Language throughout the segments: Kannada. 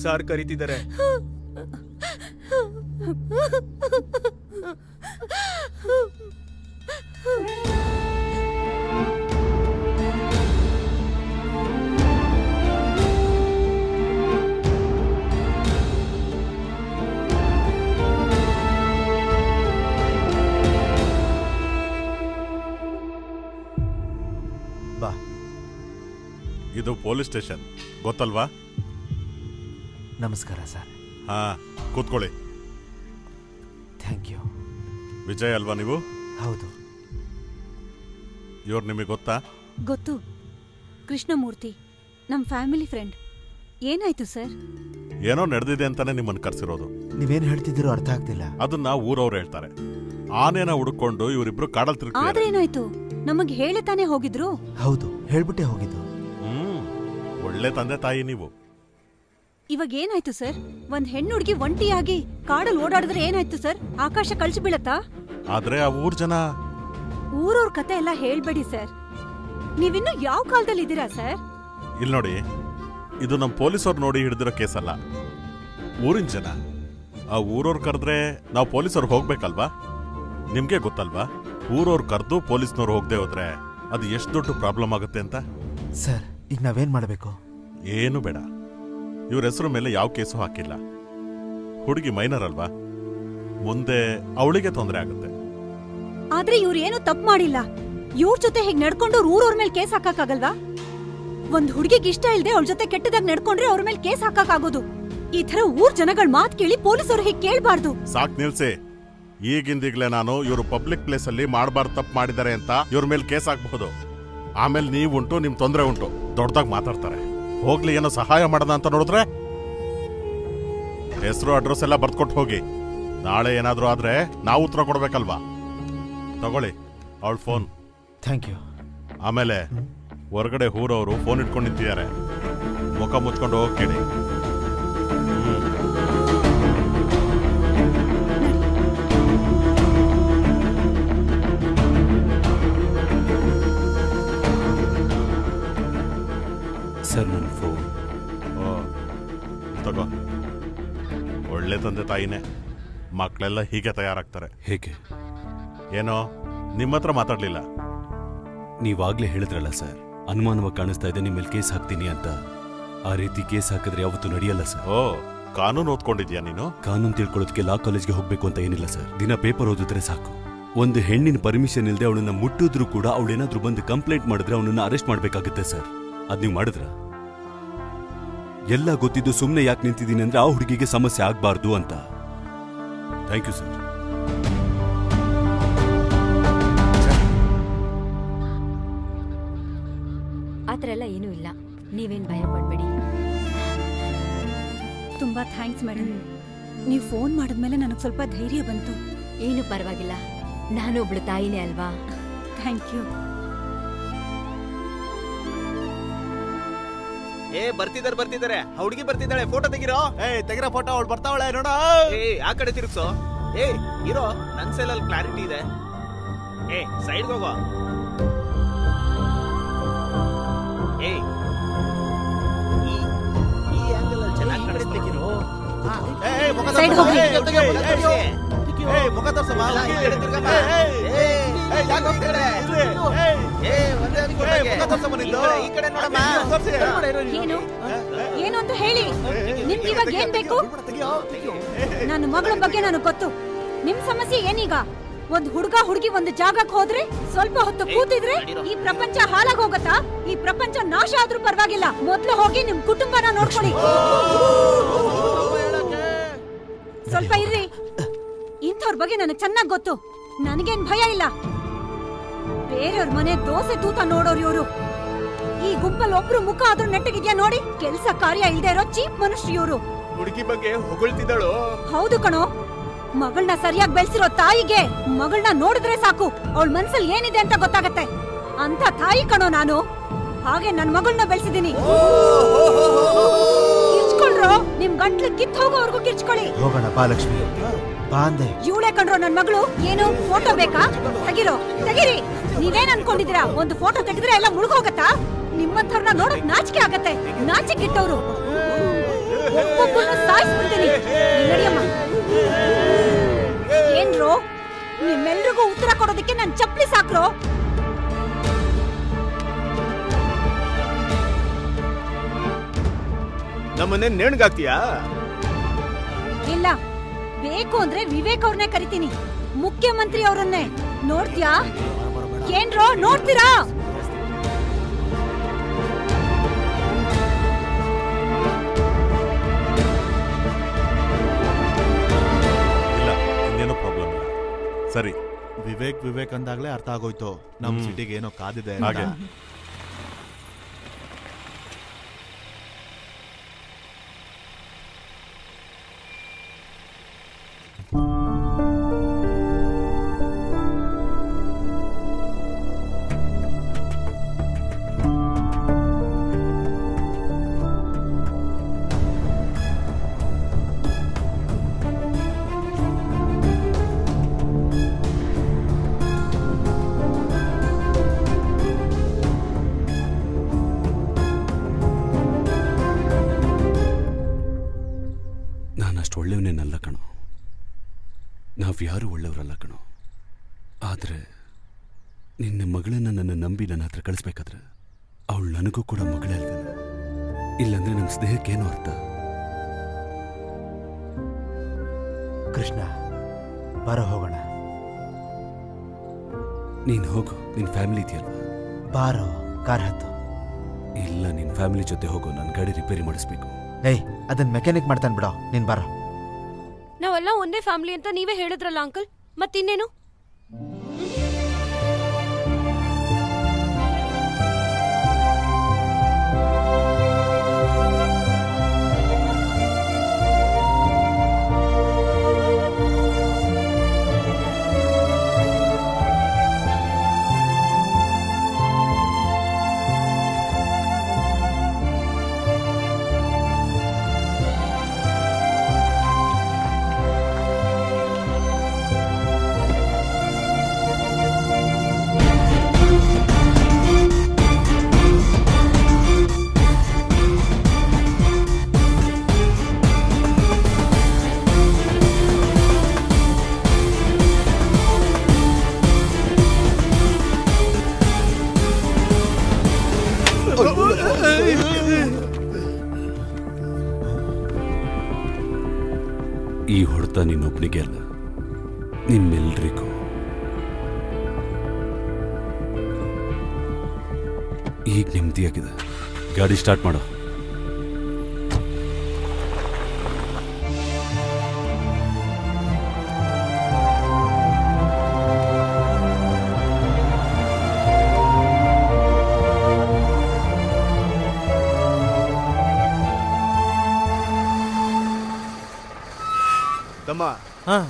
ಸಾರ್ ಕರೀತಿದ್ದಾರೆ. ಬಾ. ಇದು ಪೊಲೀಸ್ ಸ್ಟೇಷನ್ ಗೊತ್ತಲ್ವಾ? ನಮಸ್ಕಾರ ಸರ್. ಹಾ, ಕೂತ್ಕೊಳ್ಳಿ. Thank you. ವಿಜಯ್ ಅಲ್ವಾ ನೀವು? ಹೌದು. ಇವ್ರು ನಿಮಗೆ ಗೊತ್ತಾ? ಗೊತ್ತು. ಕೃಷ್ಣಮೂರ್ತಿ, ನಮ್ಮ ಫ್ಯಾಮಿಲಿ ಫ್ರೆಂಡ್. ಏನಾಯ್ತು ಸರ್? ಏನೋ ನಡೆದಿದೆ ಅಂತಾನೆ ನಿಮ್ಮನ್ನು ಕರ್ಸಿರೋದು. ನೀವೇನು ಹೇಳ್ತಿದ್ದೀರೋ ಅರ್ಥ ಆಗ್ತಿಲ್ಲ. ಅದನ್ನ ಊರವ್ರು ಹೇಳ್ತಾರೆ. ಆನೇನ ಹುಡುಕೊಂಡು ಇವರಿಬ್ರು ಕಾಡಲ್ ತಿರುಗಿ. ಆದ್ರೆ ಏನಾಯ್ತು? ನಮಗ್ ಹೇಳಿ ತಾನೇ ಹೋಗಿದ್ರು. ಹೌದು, ಹೇಳ್ಬಿಟ್ಟೆ ಹೋಗಿದ್ದು. ಒಳ್ಳೆ ತಂದೆ ತಾಯಿ ನೀವು. ಇವಾಗ ಏನಾಯ್ತು ಸರ್? ಒಂದ್ ಹೆಣ್ಣು ಹುಡುಗಿ ಒಂಟಿಯಾಗಿ ಕಾಡಲ್ಲಿ ಓಡಾಡಿದ್ರೆ ಏನಾಯ್ತು ಸರ್? ಆಕಾಶ ಕಳ್ಸಿ ಬೀಳತ್ತಾ? ಆದ್ರೆ ಆ ಊರ್ ಜನ. ಊರವ್ರ ಕತೆ ಎಲ್ಲ ಹೇಳ್ಬೇಡಿ ಸರ್. ನೀವಿನ್ನು ಯಾವ ಕಾಲದಲ್ಲಿ ಇದ್ದೀರಾ ಸರ್? ಇಲ್ಲಿ ನೋಡಿ, ಇದು ನಮ್ ಪೊಲೀಸವ್ರು ನೋಡಿ ಹಿಡಿದಿರೋ ಕೇಸಲ್ಲ, ಊರಿನ ಜನ. ಆ ಊರವ್ರು ಕರೆದ್ರೆ ನಾವು ಪೊಲೀಸವ್ರು ಹೋಗ್ಬೇಕಲ್ವಾ? ನಿಮ್ಗೆ ಗೊತ್ತಲ್ವಾ, ಊರವ್ರು ಕರೆದು ಪೊಲೀಸ್ನವ್ರು ಹೋಗದೆ ಹೋದ್ರೆ ಅದು ಎಷ್ಟು ದೊಡ್ಡ ಪ್ರಾಬ್ಲಮ್ ಆಗುತ್ತೆ ಅಂತ. ಸರ್, ಈಗ ನಾವೇನ್ ಮಾಡಬೇಕು? ಏನು ಬೇಡ. ಇವ್ರ ಹೆಸರು ಮೇಲೆ ಯಾವ ಕೇಸು ಹಾಕಿಲ್ಲ. ಹುಡುಗಿ ಮೈನರ್ ಅಲ್ವಾ, ಮುಂದೆ ಅವಳಿಗೆ ತೊಂದರೆ ಆಗುತ್ತೆ. ಆದ್ರೆ ಇವ್ರು ಏನು ತಪ್ಪು ಮಾಡಿಲ್ಲ. ಇವ್ರ ಜೊತೆ ಹೇಗ್ ನಡ್ಕೊಂಡು ಊರವ್ರ ಮೇಲೆ ಕೇಸ್ ಹಾಕಕ್ಕಾಗಲ್ವಾ? ಒಂದ್ ಹುಡುಗಿಗೆ ಇಷ್ಟ ಇಲ್ದೆ ಅವಳ ಜೊತೆ ಕೆಟ್ಟದಾಗ ನಡ್ಕೊಂಡ್ರೆ ಅವ್ರ ಮೇಲೆ ಕೇಸ್ ಹಾಕಕ್ಕಾಗೋದು. ಈ ತರ ಊರ್ ಜನಗಳ ಮಾತ್ ಕೇಳಿ ಪೊಲೀಸರು ಹೀಗೆ ಕೇಳ್ಬಾರ್ದು. ಸಾಕ್ ನಿಲ್ಸಿ. ಈಗಿಂದೀಗ್ಲೇ ನಾನು ಇವರು ಪಬ್ಲಿಕ್ ಪ್ಲೇಸ್ ಅಲ್ಲಿ ಮಾಡಬಾರ್ದು ತಪ್ಪು ಮಾಡಿದ್ದಾರೆ ಅಂತ ಇವ್ರ ಮೇಲೆ ಕೇಸ್ ಹಾಕಬಹುದು. ಆಮೇಲೆ ನೀವುಂಟು, ನಿಮ್ ತೊಂದರೆ ಉಂಟು, ದೊಡ್ಡದಾಗಿ ಮಾತಾಡ್ತಾರೆ. ಹೋಗ್ಲಿ, ಏನೋ ಸಹಾಯ ಮಾಡೋಣ ಅಂತ ನೋಡಿದ್ರೆ ಹೆಸರು ಅಡ್ರೆಸ್ ಎಲ್ಲ ಬರ್ದ್ಕೊಟ್ಟು ಹೋಗಿ. ನಾಳೆ ಏನಾದ್ರೂ ಆದ್ರೆ ನಾವು ಉತ್ತರ ಕೊಡ್ಬೇಕಲ್ವಾ? ತಗೊಳ್ಳಿ ಅವಳ ಫೋನ್. Thank you. ಆಮೇಲೆ ಹೊರಗಡೆ ಊರವರು ಫೋನ್ ಇಟ್ಕೊಂಡು ನಿಂತಿದ್ದಾರೆ, ಮುಖ ಮುಚ್ಕೊಂಡು ಹೋಗಿ ಕೇಳಿ. ಸರ್, ನನ್ನ ಫೋನ್. ತಗೋ. ಒಳ್ಳೆ ತಂದೆ ತಾಯಿನೇ. ಮಕ್ಕಳೆಲ್ಲ ಹೀಗೆ ತಯಾರಾಗ್ತಾರೆ. ಹೇಗೆ? ಏನೋ ನಿಮ್ಮ ಹತ್ರ ಮಾತಾಡ್ಲಿಲ್ಲ. ನೀವಾಗ್ಲೇ ಹೇಳಿದ್ರಲ್ಲ ಸರ್, ಅನುಮಾನವಾಗಿ ಕಾಣಿಸ್ತಾ ಇದೆ, ನಿಮ್ಮ ಮೇಲೆ ಕೇಸ್ ಹಾಕ್ತೀನಿ ಅಂತ. ಆ ರೀತಿ ಕೇಸ್ ಹಾಕಿದ್ರೆ ಯಾವತ್ತೂ ನಡೆಯಲ್ಲ ಸರ್. ಓ, ಕಾನೂನು ಓದ್ಕೊಂಡಿದ್ಯಾ ನೀನು? ಕಾನೂನು ತಿಳ್ಕೊಳ್ಳೋದಕ್ಕೆ ಲಾ ಕಾಲೇಜ್ಗೆ ಹೋಗ್ಬೇಕು ಅಂತ ಏನಿಲ್ಲ ಸರ್. ದಿನ ಪೇಪರ್ ಓದಿದ್ರೆ ಸಾಕು. ಒಂದು ಹೆಣ್ಣಿನ ಪರ್ಮಿಷನ್ ಇಲ್ಲದೆ ಅವಳನ್ನ ಮುಟ್ಟಿದ್ರು ಕೂಡ ಅವಳೇನಾದ್ರೂ ಬಂದು ಕಂಪ್ಲೇಂಟ್ ಮಾಡಿದ್ರೆ ಅವನನ್ನ ಅರೆಸ್ಟ್ ಮಾಡ್ಬೇಕಾಗುತ್ತೆ ಸರ್. ಅದ್ ನೀವು ಮಾಡಿದ್ರ? ಎಲ್ಲ ಗೊತ್ತಿದ್ದು ಸುಮ್ಮನೆ ಯಾಕೆ ನಿಂತಿದ್ದೀನಿ ಅಂದ್ರೆ ಆ ಹುಡುಗಿಗೆ ಸಮಸ್ಯೆ ಆಗ್ಬಾರ್ದು ಅಂತ. Thank you sir. ಆತರ ಎಲ್ಲ ಏನೂ ಇಲ್ಲ, ನೀವೇನ್ ಭಯ ಪಡ್ಬೇಡಿ. ತುಂಬಾ ಥ್ಯಾಂಕ್ಸ್ ಮೇಡಮ್. ನೀವು ಫೋನ್ ಮಾಡಿದ್ಮೇಲೆ ನನಗೆ ಸ್ವಲ್ಪ ಧೈರ್ಯ ಬಂತು. ಏನು ಪರವಾಗಿಲ್ಲ, ನಾನು ಒಬ್ಳು ತಾಯಿನೇ ಅಲ್ವಾ. Thank you. ಬರ್ತಿದ್ದಾರೆ. ಹುಡುಗಿ ಬರ್ತಿದ್ದಾಳೆ, ಫೋಟೋ ತೆಗಿರೋ. ತೆಗಿರೋ ಫೋಟೋ. ಅವಳು ಬರ್ತಾವಳೆ ನೋಡ. ಆ ಕಡೆ ತಿರುಗ್ಸೋ. ಇರೋ, ನನ್ ಸೈಲಲ್ಲಿ ಕ್ಲಾರಿಟಿ ಇದೆ. ಸೈಡ್ ಹೋಗೋ. ಈ ಆಂಗಲ್ ಅಲ್ಲಿ ಚೆನ್ನಾಗಿ ಕಾಣಿಸ್ತಿರೋ. ಸೈಡ್ ಹೋಗಿ. ಮುಖ ತೋರ್ಸಮ್ಮ. ಏನು ಅಂತ ಹೇಳಿ. ನಿಮ್ಗೆ ಇವಾಗ ಏನ್ ಬೇಕು? ನನ್ನ ಮಗಳ ಬಗ್ಗೆ ನನಗೆ ಗೊತ್ತು. ನಿಮ್ ಸಮಸ್ಯೆ ಏನೀಗ? ಒಂದ್ ಹುಡುಗಿ ಒಂದು ಜಾಗಕ್ಕೆ ಹೋದ್ರೆ ಸ್ವಲ್ಪ ಹೊತ್ತು ಕೂತಿದ್ರೆ ಈ ಪ್ರಪಂಚ ಹಾಳಾಗ್ ಹೋಗತ್ತಾ? ಈ ಪ್ರಪಂಚ ನಾಶ ಆದ್ರೂ ಪರವಾಗಿಲ್ಲ, ಮೊದ್ಲು ಹೋಗಿ ನಿಮ್ ಕುಟುಂಬನ ನೋಡ್ಕೊಳ್ಳಿ. ಸ್ವಲ್ಪ ಇರ್ರಿ. ಇಂಥವ್ರ ಬಗ್ಗೆ ನನಗೆ ಚೆನ್ನಾಗ್ ಗೊತ್ತು. ನನಗೇನ್ ಭಯ ಇಲ್ಲ. ಬೇರೆಯವ್ರ ಮನೆ ದೋಸೆ ತೂತ ನೋಡೋರು ಇವ್ರು. ಈ ಗುಂಪಲ್ಲಿ ಒಬ್ರು ಮುಖ ಆದ್ರೂ ನೆಟ್ಟಗಿದ್ಯಾ ನೋಡಿ. ಕೆಲ್ಸ ಕಾರ್ಯ ಇಲ್ದೇ ಇರೋ ಚೀಪ್ ಮನುಷ್ಯ ಇವ್ರು. ಹುಡುಗಿ ಬಗ್ಗೆ ಹೊಗಳ್ತಿದ್ದಾಳು. ಹೌದು ಕಣೋ. ಮಗಳನ್ನ ಸರಿಯಾಗಿ ಬೆಳೆಸಿರೋ ತಾಯಿಗೆ ಮಗಳನ್ನ ನೋಡಿದ್ರೆ ಸಾಕು, ಅವಳ ಮನ್ಸಲ್ಲಿ ಏನಿದೆ ಅಂತ ಗೊತ್ತಾಗತ್ತೆ. ಅಂತ ತಾಯಿ ಕಣೋ ನಾನು. ಹಾಗೆ ನನ್ ಮಗಳನ್ನ ಬೆಳೆಸಿದೀನಿ. ಕಿರ್ಚ್ಕೊಳ್ರೋ, ನಿಮ್ ಗಂಟ್ಲು ಕಿತ್ ಹೋಗೋವರೆಗೂ ಕಿರ್ಚ್ಕೊಳ್ಳಿ. ಹೋಗೋಣ ಬಾ ಲಕ್ಷ್ಮಿ. ಇವಳೆ ಕಂಡ್ರೋ ನನ್ ಮಗಳು. ಏನು ಫೋಟೋ ಬೇಕಾ? ತೆಗಿರೋ, ತೆಗಿರಿ. ನೀವೇನ್ ಅನ್ಕೊಂಡಿದೀರಾ? ಒಂದು ಫೋಟೋ ತೆಗೆದ್ರೆ ಎಲ್ಲ ಮುಳುಗೋಗತ್ತಾ? ನಿಮ್ಮಂಥವ್ರನ್ನ ನೋಡಕ್ ನಾಚಿಕೆ ಆಗತ್ತೆ. ನಾಚಿಕೆ ಇಟ್ಟವ್ರು. ಒಬ್ಬೊಬ್ಬರನ್ನ ಸಾಯಿಸ್ಬಿಡ್ತೀನಿ. ನಡಿಯಮ್ಮ. ಏನ್ರೋ ನಿಮ್ಮೆಲ್ರಿಗೂ ಉತ್ತರ ಕೊಡೋದಕ್ಕೆ ನನ್ ಚಪ್ಪಲಿ ಸಾಕ್ರೋ. ನಮ್ಮನ್ನೇ ನೇಣ್ಗಾಕ್ತೀಯಾ? ಇಲ್ಲ, ಬೇಕು ಅಂದ್ರೆ ವಿವೇಕ್ ಅವ್ರನ್ನೇ ಕರಿತೀನಿ, ಮುಖ್ಯಮಂತ್ರಿ ಅವರನ್ನೇ. ನೋಡ್ತೀಯಾ? ಏನ್ರೋ ನೋಡ್ತೀರಾ? ಇಲ್ಲ, ಇನ್ನೇನೋ ಪ್ರಾಬ್ಲಮ್ ಇಲ್ಲ. ಸರಿ, ವಿವೇಕ್ ಅಂದಾಗ್ಲೇ ಅರ್ಥ ಆಗೋಯ್ತು ನಮ್ ಸಿಟಿಗೆ ಏನೋ ಕಾದಿದೆ ಅಂತ. ಹಾಗೆ ಒಳ್ಳೆಯವನೇನಲ್ಲ ಕಣೋ, ನಾವ್ಯಾರು ಒಳ್ಳೆಯವರಲ್ಲ ಕಣೋ. ಆದರೆ ನಿನ್ನ ಮಗಳನ್ನ ನನ್ನ ನಂಬಿ ನನ್ನ ಹತ್ರ ಕಳಿಸ್ಬೇಕಾದ್ರೆ ಅವಳು ನನಗೂ ಕೂಡ ಮಗಳೇ ಅಲ್ವೇನೋ? ಇಲ್ಲಾಂದ್ರೆ ನಮ್ಮ ಸ್ನೇಹಕ್ಕೇನೋ ಅರ್ಥ? ಕೃಷ್ಣ, ಬರೋ ಹೋಗೋಣ. ನೀನು ಹೋಗು, ನಿನ್ನ ಫ್ಯಾಮಿಲಿ ಇದೆಯಲ್ವಾ? ಬಾರೋ, ಕಾರ್ ಹತ್ತು. ಇಲ್ಲ, ನಿನ್ನ ಫ್ಯಾಮಿಲಿ ಜೊತೆ ಹೋಗು, ನನ್ನ ಗಾಡಿ ರಿಪೇರಿ ಮಾಡಿಸ್ಬೇಕು. ಏಯ್, ಅದನ್ನ ಮೆಕ್ಯಾನಿಕ್ ಮಾಡ್ತಾನೆ ಬಿಡೋ, ನೀನ್ ಬಾರೋ. ನಾವೆಲ್ಲ ಒಂದೇ ಫ್ಯಾಮಿಲಿ ಅಂತ ನೀವೇ ಹೇಳಿದ್ರಲ್ಲ ಅಂಕಲ್, ಮತ್ತಿನ್ನೇನು? ಈ ಹೊಡೆತ ನಿನ್ನೊಬ್ಬನಿಗೆ ಅಲ್ಲ, ನಿಮ್ಮೆಲ್ರಿಗೂ. ಈಗ ನೆಮ್ಮದಿಯಾಗಿದೆ. ಗಾಡಿ ಸ್ಟಾರ್ಟ್ ಮಾಡೋ. ತಮ್ಮ,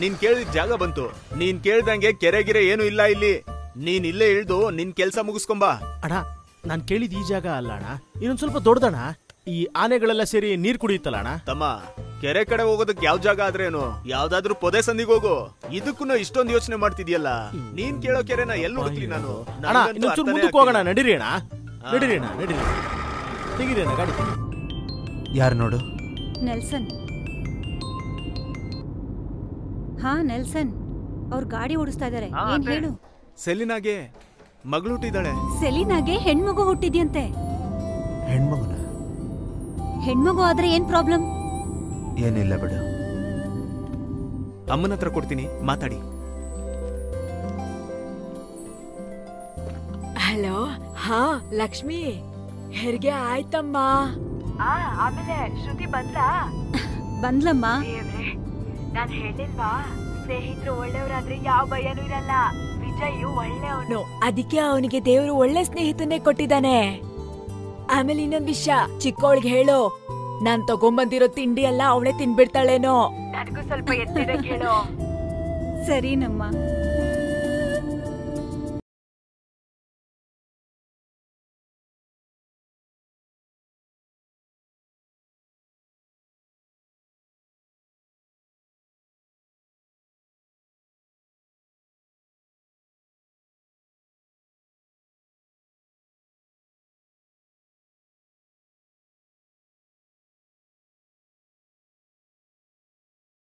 ನೀನ್ ಕೇಳಿದ ಜಾಗ ಬಂತು. ನೀನ್ ಕೇಳ್ದಂಗೆ ಕೆರೆಗಿರೆ ಏನು ಇಲ್ಲ ಇಲ್ಲಿ. ನೀನ್ ಇಲ್ಲೇ ಇಳ್ದು ನಿನ್ ಕೆಲ್ಸ ಮುಗಿಸ್ಕೊಂಬಾ. ಅಣ್ಣ, ನಾನ್ ಕೇಳಿದ ಈ ಜಾಗ ಅಲ್ಲ ಅಣ್ಣ, ಇನ್ನೊಂದ್ ಸ್ವಲ್ಪ ದೊಡ್ಡದಣ್ಣ. ಈ ಆನೆಗಳೆಲ್ಲ ಸೇರಿ ನೀರ್ ಕುಡಿಯುತ್ತಲ್ಲ ಅಣ್ಣ. ತಮ್ಮ, ಕೆರೆ ಕಡೆ ಹೋಗೋದಕ್ಕೆ ಯಾವ ಜಾಗ ಆದ್ರೇನು? ಯಾವ್ದಾದ್ರು ಪೊದೆ ಸಂದಿಗೆ ಹೋಗು. ಇದಕ್ಕೂ ಇಷ್ಟೊಂದು ಯೋಚನೆ ಮಾಡ್ತಿದ್ಯಲ್ಲ. ನೀನ್ ಕೇಳೋ ಕೆರೆನ ಎಲ್ಲಿ ಹುಡುಕ್ಲಿ ನಾನು? ಅಣ್ಣ, ಇನ್ನೊಂಚೂರು ಮುಂದಕ್ಕೆ ಹೋಗೋಣ. ನಡೀರಿ ಅಣ್ಣ, ನಡೀರಿ ಅಣ್ಣ, ನಡೀರಿ. ತೆಗೀರಿ ಅಣ್ಣ ಗಾಡಿ. ಯಾರು ನೋಡು? ನೆಲ್ಸನ್. ಹಾ, ನೆಲ್ಸನ್ ಅವ್ರ ಗಾಡಿ ಓಡಿಸ್ತಾ ಇದಾರೆ. ಏನ್ ಹೇಳು? ಸೆಲಿನಾಗೆ ಮಗಳು ಹುಟ್ಟಿದಾಳೆ. ಸೆಲಿನಾಗೆ ಹೆಣ್ಮಗು ಹುಟ್ಟಿದ್ಯಂತೆ. ಹೆಣ್ಮಗುನ? ಹೆಣ್ಮಗು ಆದ್ರೆ ಏನ್ ಪ್ರಾಬ್ಲಮ್? ಏನಿಲ್ಲ ಬಿಡು. ಅಮ್ಮನ ಹತ್ರ ಕೊಡ್ತೀನಿ, ಮಾತಾಡಿ. ಹಲೋ. ಹಾ ಲಕ್ಷ್ಮಿ, ಹೆರಿಗೆ ಆಯ್ತಮ್ಮ. ಆಮೇಲೆ ಶ್ರುತಿ ಬಂದ್ಲಮ್ಮ. ನಾನ್ ಹೇಳಿಲ್ವಾ, ಸ್ನೇಹಿತರು ಒಳ್ಳೆಯವರಾದ್ರೆ ಯಾವ ಭಯನೂ ಇರಲ್ಲ. ವಿಜಯ್ ಒಳ್ಳೆಯವನು, ಅದಕ್ಕೆ ಅವನಿಗೆ ದೇವರು ಒಳ್ಳೆ ಸ್ನೇಹಿತನ್ನೇ ಕೊಟ್ಟಿದ್ದಾನೆ. ಆಮೇಲೆ ಇನ್ನೊಂದ್ ವಿಷಯ, ಚಿಕ್ಕವಳಿಗೆ ಹೇಳು, ನಾನ್ ತಗೊಂಬಂದಿರೋ ತಿಂಡಿ ಎಲ್ಲ ಅವಳೇ ತಿನ್ಬಿಡ್ತಾಳೇನೋ. ನನಗೂ ಸ್ವಲ್ಪ ಎತ್ತಿಡಕ್ ಹೇಳು. ಸರಿನಮ್ಮ.